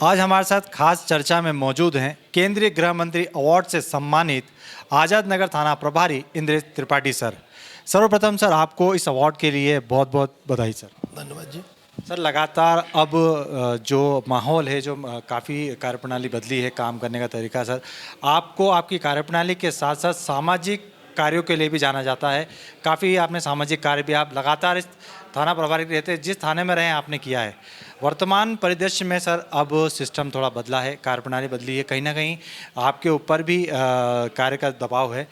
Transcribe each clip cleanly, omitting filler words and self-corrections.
आज हमारे साथ खास चर्चा में मौजूद हैं केंद्रीय गृह मंत्री अवार्ड से सम्मानित आज़ाद नगर थाना प्रभारी इंद्रेश त्रिपाठी सर। सर्वप्रथम सर, आपको इस अवार्ड के लिए बहुत बहुत बधाई सर। धन्यवाद जी। सर, लगातार अब जो माहौल है, जो काफ़ी कार्यप्रणाली बदली है, काम करने का तरीका सर, आपको आपकी कार्यप्रणाली के साथ साथ सामाजिक कार्यों के लिए भी जाना जाता है। काफ़ी आपने सामाजिक कार्य भी आप लगातार इस थाना प्रभारी रहते हैं, जिस थाने में रहे आपने किया है। वर्तमान परिदृश्य में सर अब सिस्टम थोड़ा बदला है, कार्यप्रणाली बदली है, कहीं ना कहीं आपके ऊपर भी कार्य का दबाव है।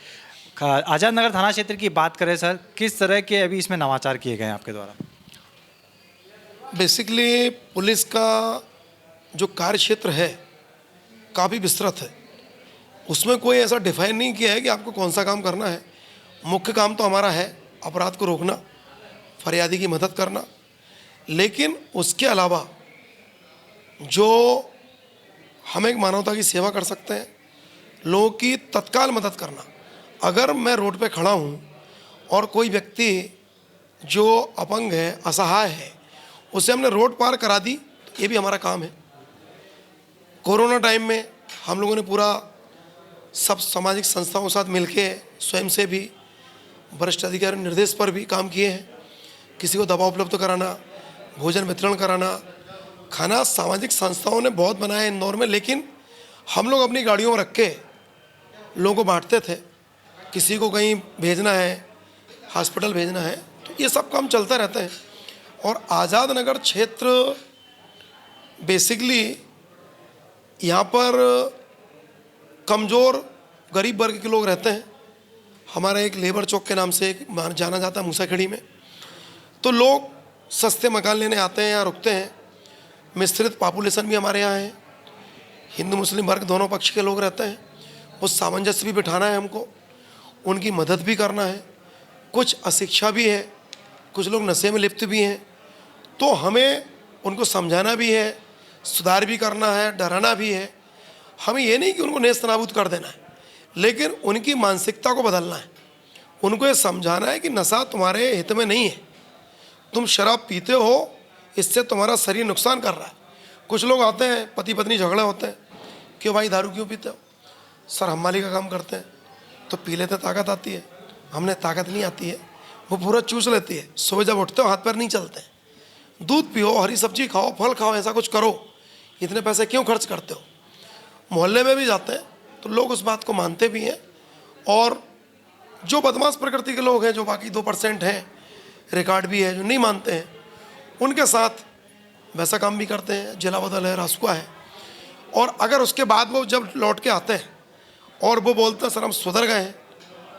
आज़ाद नगर थाना क्षेत्र की बात करें सर, किस तरह के अभी इसमें नवाचार किए गए हैं आपके द्वारा? बेसिकली पुलिस का जो कार्य क्षेत्र है काफ़ी विस्तृत है। उसमें कोई ऐसा डिफाइन नहीं किया है कि आपको कौन सा काम करना है। मुख्य काम तो हमारा है अपराध को रोकना, फरियादी की मदद करना, लेकिन उसके अलावा जो हम एक मानवता की सेवा कर सकते हैं, लोगों की तत्काल मदद करना। अगर मैं रोड पे खड़ा हूँ और कोई व्यक्ति जो अपंग है, असहाय है, उसे हमने रोड पार करा दी, तो ये भी हमारा काम है। कोरोना टाइम में हम लोगों ने पूरा सब सामाजिक संस्थाओं के साथ मिलके स्वयं से भी वरिष्ठ अधिकारी निर्देश पर भी काम किए हैं। किसी को दवा उपलब्ध कराना, भोजन वितरण कराना, खाना सामाजिक संस्थाओं ने बहुत बनाया है इंदौर में, लेकिन हम लोग अपनी गाड़ियों में रख के लोगों को बांटते थे। किसी को कहीं भेजना है, हॉस्पिटल भेजना है, तो ये सब काम चलता रहता है। और आज़ाद नगर क्षेत्र बेसिकली यहाँ पर कमज़ोर गरीब वर्ग के लोग रहते हैं। हमारा एक लेबर चौक के नाम से जाना जाता है मूसाखेड़ी में, तो लोग सस्ते मकान लेने आते हैं, यहाँ रुकते हैं। मिश्रित पॉपुलेशन भी हमारे यहाँ है, हिंदू मुस्लिम वर्ग दोनों पक्ष के लोग रहते हैं। वो सामंजस्य भी बिठाना है हमको, उनकी मदद भी करना है। कुछ अशिक्षा भी है, कुछ लोग नशे में लिप्त भी हैं, तो हमें उनको समझाना भी है, सुधार भी करना है, डराना भी है। हमें ये नहीं कि उनको नेस्त नाबूद कर देना है, लेकिन उनकी मानसिकता को बदलना है। उनको ये समझाना है कि नशा तुम्हारे हित में नहीं है, तुम शराब पीते हो, इससे तुम्हारा शरीर नुकसान कर रहा है। कुछ लोग आते हैं, पति पत्नी झगड़े होते हैं, क्यों भाई दारू क्यों पीते हो? सर हम माली का काम करते हैं, तो पी लेते ताकत आती है। हमने ताकत नहीं आती है, वो पूरा चूस लेती है। सुबह जब उठते हो हाथ पैर नहीं चलते। दूध पियो, हरी सब्जी खाओ, फल खाओ, ऐसा कुछ करो, इतने पैसे क्यों खर्च करते हो? मोहल्ले में भी जाते हैं तो लोग उस बात को मानते भी हैं। और जो बदमाश प्रकृति के लोग हैं, जो बाकी 2% हैं, रिकॉर्ड भी है, जो नहीं मानते हैं, उनके साथ वैसा काम भी करते हैं। जिला बदल है, रासुका है। और अगर उसके बाद वो जब लौट के आते हैं और वो बोलते हैं सर हम सुधर गए हैं,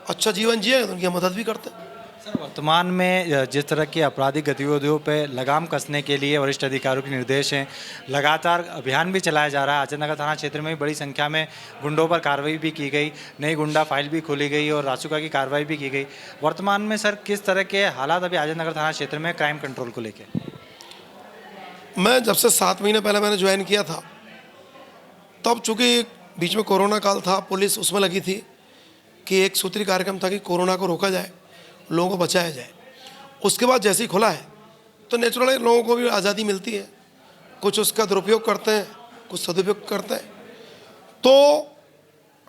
अच्छा जीवन जिए, तो उनकी मदद भी करते हैं। सर, वर्तमान में जिस तरह की आपराधिक गतिविधियों पे लगाम कसने के लिए वरिष्ठ अधिकारियों के निर्देश हैं, लगातार अभियान भी चलाया जा रहा है। आज़ाद नगर थाना क्षेत्र में भी बड़ी संख्या में गुंडों पर कार्रवाई भी की गई, नई गुंडा फाइल भी खोली गई और रासुका की कार्रवाई भी की गई। वर्तमान में सर किस तरह के हालात अभी आज़ाद नगर थाना क्षेत्र में क्राइम कंट्रोल को लेकर? मैं जब से 7 महीने पहले मैंने ज्वाइन किया था, तब चूँकि बीच में कोरोना काल था, पुलिस उसमें लगी थी कि एक सूत्री कार्यक्रम था कि कोरोना को रोका जाए, लोगों को बचाया जाए। उसके बाद जैसे ही खुला है तो नेचुरली लोगों को भी आज़ादी मिलती है। कुछ उसका दुरुपयोग करते हैं, कुछ सदुपयोग करते हैं। तो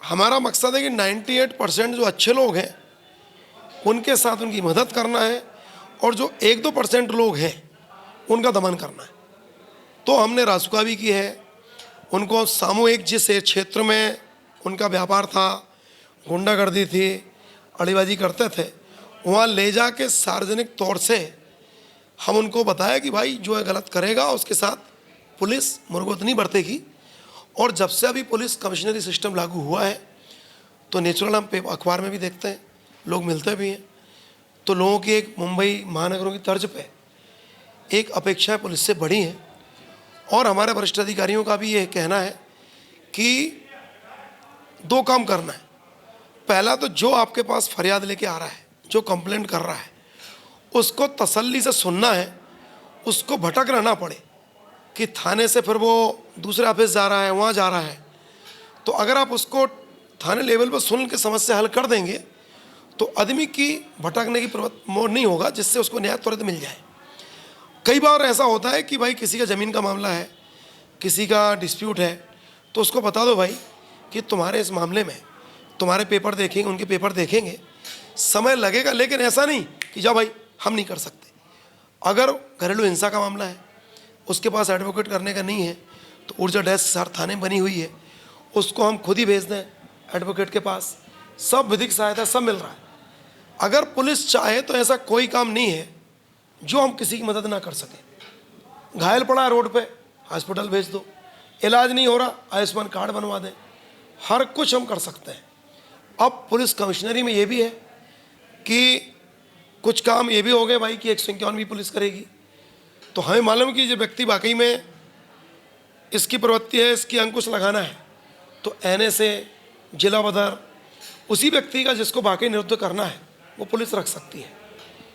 हमारा मकसद है कि 98% जो अच्छे लोग हैं उनके साथ उनकी मदद करना है, और जो 1-2% लोग हैं उनका दमन करना है। तो हमने रासुका भी की है। उनको सामूहिक जिस क्षेत्र में उनका व्यापार था, गुंडागर्दी थी, अड़ीबाजी करते थे, वहाँ ले जाके सार्वजनिक तौर से हम उनको बताया कि भाई जो है गलत करेगा उसके साथ पुलिस मुर्गोत नहीं बरतेगी। और जब से अभी पुलिस कमिश्नरी सिस्टम लागू हुआ है, तो नेचुरल हम अखबार में भी देखते हैं, लोग मिलते भी हैं, तो लोगों की एक मुंबई महानगरों की तर्ज पे एक अपेक्षाएं पुलिस से बढ़ी हैं। और हमारे वरिष्ठ अधिकारियों का भी ये कहना है कि 2 काम करना है। पहला तो जो आपके पास फरियाद लेके आ रहा है, जो कंप्लेंट कर रहा है, उसको तसल्ली से सुनना है, उसको भटक रहना पड़े कि थाने से फिर वो दूसरे ऑफिस जा रहा है, वहाँ जा रहा है। तो अगर आप उसको थाने लेवल पर सुन के समस्या हल कर देंगे तो आदमी की भटकने की मोड़ नहीं होगा, जिससे उसको न्याय तुरंत मिल जाए। कई बार ऐसा होता है कि भाई किसी का ज़मीन का मामला है, किसी का डिस्प्यूट है तो उसको बता दो भाई कि तुम्हारे इस मामले में तुम्हारे पेपर देखेंगे, उनके पेपर देखेंगे, समय लगेगा, लेकिन ऐसा नहीं कि जाओ भाई हम नहीं कर सकते। अगर घरेलू हिंसा का मामला है, उसके पास एडवोकेट करने का नहीं है, तो ऊर्जा डेस्क सर थाने में बनी हुई है, उसको हम खुद ही भेज दें एडवोकेट के पास, सब विधिक सहायता सब मिल रहा है। अगर पुलिस चाहे तो ऐसा कोई काम नहीं है जो हम किसी की मदद ना कर सकें। घायल पड़ा है रोड पे, हॉस्पिटल भेज दो, इलाज नहीं हो रहा आयुष्मान कार्ड बनवा दें, हर कुछ हम कर सकते हैं। अब पुलिस कमिश्नरी में ये भी है कि कुछ काम ये भी हो गए भाई कि 151 भी पुलिस करेगी। तो हमें मालूम कि जो व्यक्ति वाकई में इसकी प्रवृत्ति है, इसकी अंकुश लगाना है, तो एनए से जिला बदर उसी व्यक्ति का जिसको वाकई निरुद्ध करना है वो पुलिस रख सकती है।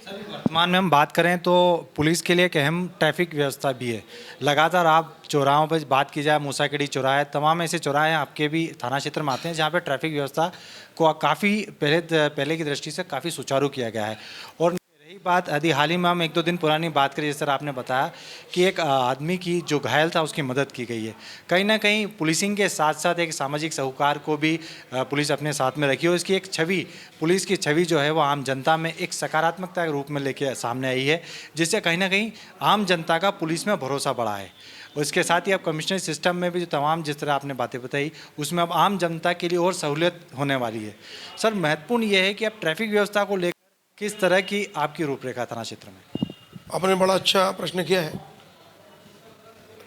वर्तमान में हम बात करें तो पुलिस के लिए एक अहम ट्रैफिक व्यवस्था भी है। लगातार आप चौराहों पर बात की जाए, मूसाखेड़ी चौराहे, तमाम ऐसे चौराहे आपके भी थाना क्षेत्र में आते हैं जहाँ पे ट्रैफिक व्यवस्था को काफ़ी पहले की दृष्टि से काफ़ी सुचारू किया गया है। और रही बात, यदि हाल ही में हम 1-2 दिन पुरानी बात करें, जिस तरह आपने बताया कि एक आदमी की जो घायल था उसकी मदद की गई है, कहीं ना कहीं पुलिसिंग के साथ साथ एक सामाजिक सरोकार को भी पुलिस अपने साथ में रखी है। इसकी एक छवि, पुलिस की छवि जो है वो आम जनता में एक सकारात्मकता के रूप में लेके सामने आई है, जिससे कहीं ना कहीं आम जनता का पुलिस में भरोसा बढ़ा है। उसके साथ ही अब कमिश्नरी सिस्टम में भी जो तमाम जिस तरह आपने बातें बताई, उसमें अब आम जनता के लिए और सहूलियत होने वाली है। सर, महत्वपूर्ण ये है कि अब ट्रैफिक व्यवस्था को लेकर किस तरह की आपकी रूपरेखा थाना क्षेत्र में? आपने बड़ा अच्छा प्रश्न किया है,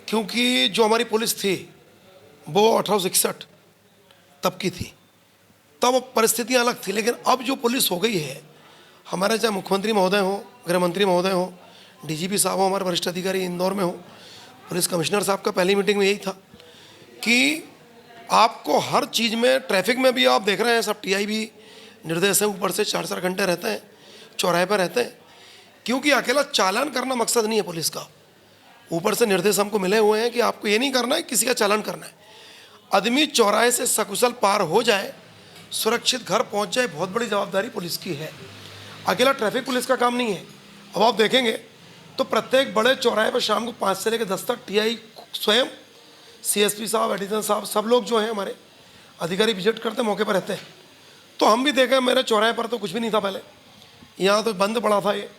क्योंकि जो हमारी पुलिस थी वो 1861 तब की थी, तब परिस्थितियाँ अलग थी। लेकिन अब जो पुलिस हो गई है, हमारे चाहे मुख्यमंत्री महोदय हो, गृह मंत्री महोदय हो, डीजीपी साहब हो, हमारे वरिष्ठ अधिकारी इंदौर में हो, पुलिस कमिश्नर साहब का पहली मीटिंग में यही था कि आपको हर चीज़ में, ट्रैफिक में भी आप देख रहे हैं सब टीआई भी निर्देश है, ऊपर से 4-4 घंटे रहते हैं, चौराहे पर रहते हैं, क्योंकि अकेला चालान करना मकसद नहीं है पुलिस का। ऊपर से निर्देश हमको मिले हुए हैं कि आपको ये नहीं करना है किसी का चालान करना है, आदमी चौराहे से सकुशल पार हो जाए, सुरक्षित घर पहुंच जाए, बहुत बड़ी जवाबदारी पुलिस की है। अकेला ट्रैफिक पुलिस का काम नहीं है। अब आप देखेंगे तो प्रत्येक बड़े चौराहे पर शाम को 5 से लेकर 10 तक टीआई स्वयं, सीएसपी साहब, एडिशनल साहब, सब लोग जो हैं हमारे अधिकारी विजिट करते मौके पर रहते हैं। तो हम भी देखें, मेरे चौराहे पर तो कुछ भी नहीं था पहले, यहाँ तो बंद पड़ा था ये,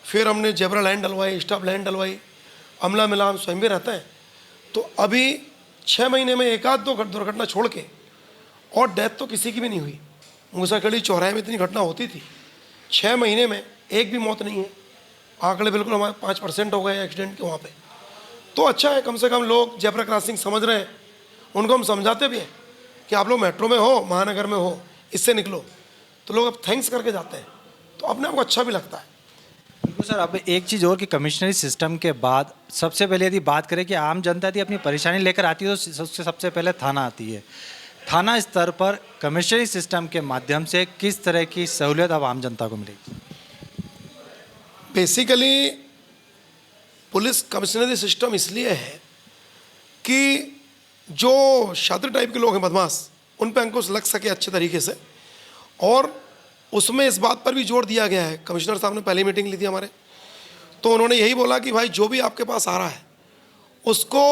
फिर हमने जेब्रा लाइन डलवाई, स्टॉप लाइन डलवाई, अमला मिला, हम स्वयं भी रहते हैं। तो अभी 6 महीने में 1-2 दुर्घटना छोड़ के, और डेथ तो किसी की भी नहीं हुई। मूसाखेड़ी चौराहे में इतनी घटना होती थी, 6 महीने में एक भी मौत नहीं है। आंकड़े बिल्कुल हमारे 5% हो गए एक्सीडेंट के वहाँ पे। तो अच्छा है, कम से कम लोग जेब्रा क्रॉसिंग समझ रहे हैं। उनको हम समझाते भी हैं कि आप लोग मेट्रो में हो, महानगर में हो, इससे निकलो, तो लोग अब थैंक्स करके जाते हैं, तो अपने आप को अच्छा भी लगता है। बिल्कुल सर, अब एक चीज़ और कि कमिश्नरी सिस्टम के बाद सबसे पहले यदि बात करें कि आम जनता यदि अपनी परेशानी लेकर आती है तो उससे सबसे पहले थाना आती है। थाना स्तर पर कमिश्नरी सिस्टम के माध्यम से किस तरह की सहूलियत अब आम जनता को मिलेगी? बेसिकली पुलिस कमिश्नरी सिस्टम इसलिए है कि जो शातिर टाइप के लोग हैं, बदमाश, उन पर अंकुश लग सके अच्छे तरीके से। और उसमें इस बात पर भी जोर दिया गया है, कमिश्नर साहब ने पहली मीटिंग ली थी हमारे, तो उन्होंने यही बोला कि भाई जो भी आपके पास आ रहा है उसको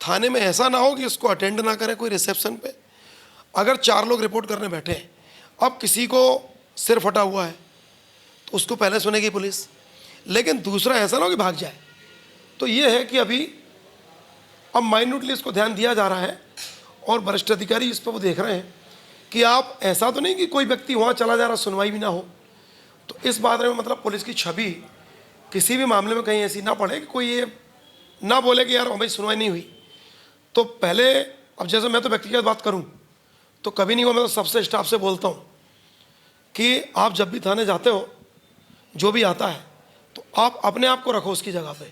थाने में ऐसा ना हो कि उसको अटेंड ना करें कोई रिसेप्शन पे। अगर 4 लोग रिपोर्ट करने बैठे हैं, अब किसी को सिर फटा हुआ है तो उसको पहले सुनेगी पुलिस, लेकिन दूसरा ऐसा ना हो कि भाग जाए। तो ये है कि अभी अब माइन्यूटली इसको ध्यान दिया जा रहा है, और वरिष्ठ अधिकारी इस पर वो देख रहे हैं कि आप ऐसा तो नहीं कि कोई व्यक्ति वहाँ चला जा रहा, सुनवाई भी ना हो। तो इस बात में मतलब पुलिस की छवि किसी भी मामले में कहीं ऐसी ना पड़े कि कोई ये ना बोले कि यार भाई सुनवाई नहीं हुई। तो पहले, अब जैसे मैं तो व्यक्तिगत बात करूं तो कभी नहीं हुआ, मैं तो सबसे स्टाफ से बोलता हूं कि आप जब भी थाने जाते हो, जो भी आता है, तो आप अपने आप को रखो उसकी जगह पे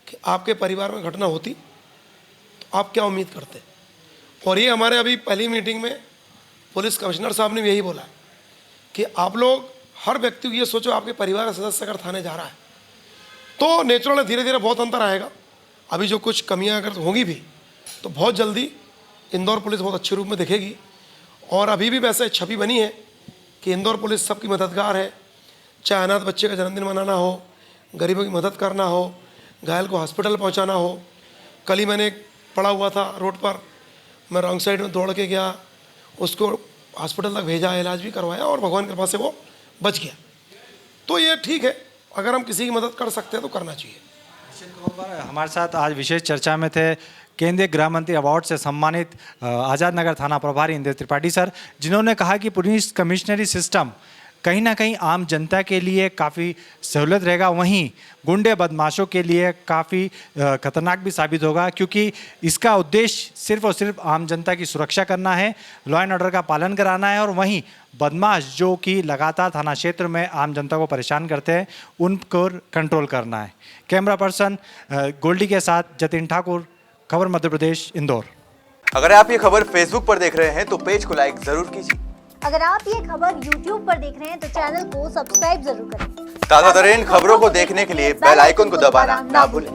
कि आपके परिवार में घटना होती तो आप क्या उम्मीद करते। और ये हमारे अभी पहली मीटिंग में पुलिस कमिश्नर साहब ने भी यही बोला कि आप लोग हर व्यक्ति को ये सोचो आपके परिवार का सदस्य अगर थाने जा रहा है तो नेचुरल धीरे धीरे बहुत अंतर आएगा। अभी जो कुछ कमियां अगर होंगी भी तो बहुत जल्दी इंदौर पुलिस बहुत अच्छे रूप में दिखेगी। और अभी भी वैसे छवि बनी है कि इंदौर पुलिस सबकी मददगार है, चाहे अनाथ बच्चे का जन्मदिन मनाना हो, गरीबों की मदद करना हो, घायल को हॉस्पिटल पहुंचाना हो। कल ही मैंने एक पड़ा हुआ था रोड पर, मैं रॉन्ग साइड में दौड़ के गया, उसको हॉस्पिटल तक भेजा, इलाज भी करवाया और भगवान की कृपा से वो बच गया। तो ये ठीक है, अगर हम किसी की मदद कर सकते हैं तो करना चाहिए। हमारे साथ आज विशेष चर्चा में थे केंद्रीय गृह मंत्री अवार्ड से सम्मानित आज़ाद नगर थाना प्रभारी इंद्र त्रिपाठी सर, जिन्होंने कहा कि पुलिस कमिश्नरी सिस्टम कहीं ना कहीं आम जनता के लिए काफ़ी सहूलत रहेगा, वहीं गुंडे बदमाशों के लिए काफ़ी खतरनाक भी साबित होगा, क्योंकि इसका उद्देश्य सिर्फ और सिर्फ आम जनता की सुरक्षा करना है, लॉ एंड ऑर्डर का पालन कराना है, और वहीं बदमाश जो कि लगातार थाना क्षेत्र में आम जनता को परेशान करते हैं उनको कंट्रोल करना है। कैमरा पर्सन गोल्डी के साथ जतिन ठाकुर, खबर मध्य प्रदेश, इंदौर। अगर आप ये खबर फेसबुक पर देख रहे हैं तो पेज को लाइक जरूर कीजिए। अगर आप ये खबर YouTube पर देख रहे हैं तो चैनल को सब्सक्राइब जरूर करें। ताज़ा तरीन खबरों को देखने के लिए बेल आइकन को दबाना ना भूलें।